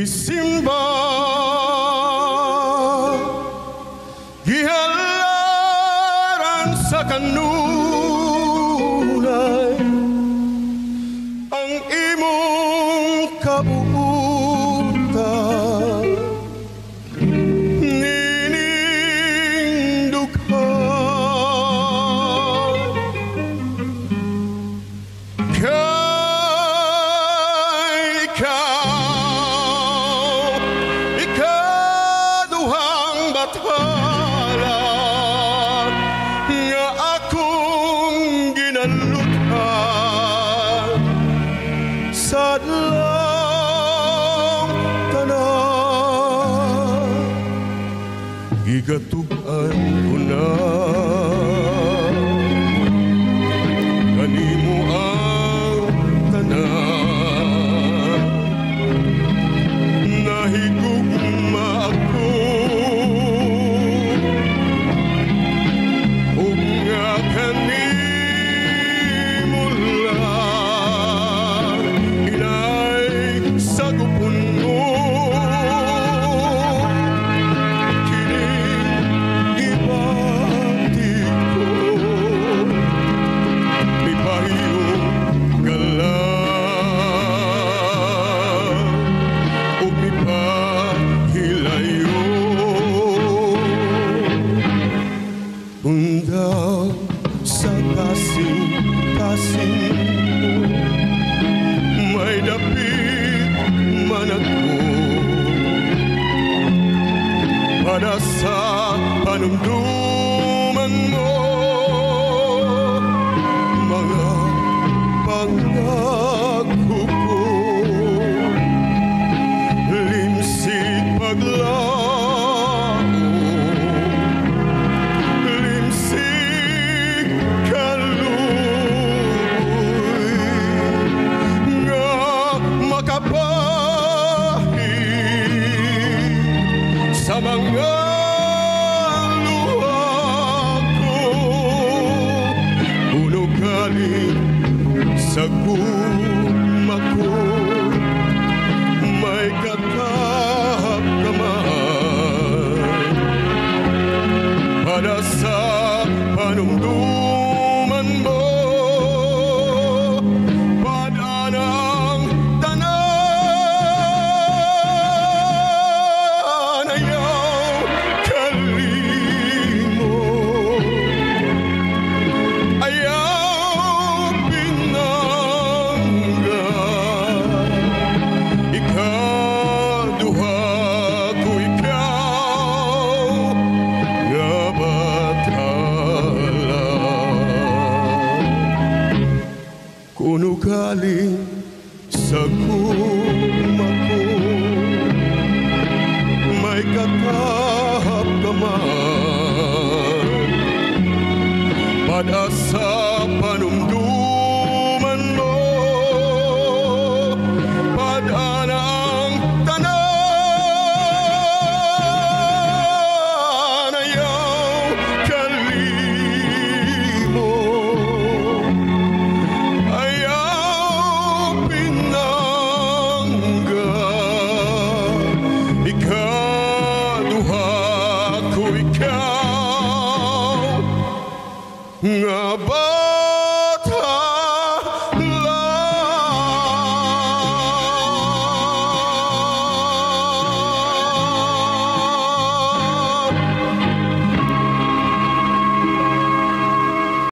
gisimba gihalaran sa kanunay ang imong kabuutan ninindughan kay ikaduhang bathala nga akong ginaluthan sa adlawng tanan gigatugan ko na kanimo ang tanan nahigugma ako ug nga kanimo lang inay sagupon mo kining ibati ko may pahiyong galang ug may pahilayo undaw sa kasing-kasing mo may dapit man ako para sa panumduman mo mga pangako ko limsig paglao limsig kaluoy nga makapahid sa mga luha ko uno galing sa gugma ko may kakamay para sa panumduman mo padanang tanan ayaw kalimo ayaw pinangga ikaduha ko ikaw nga bathala kuno galing sa gugma ko may katahap naman pada sa panumduman mo padanang tanan ayaw kalimo ayaw pinangga ikaduha ko ikaw nga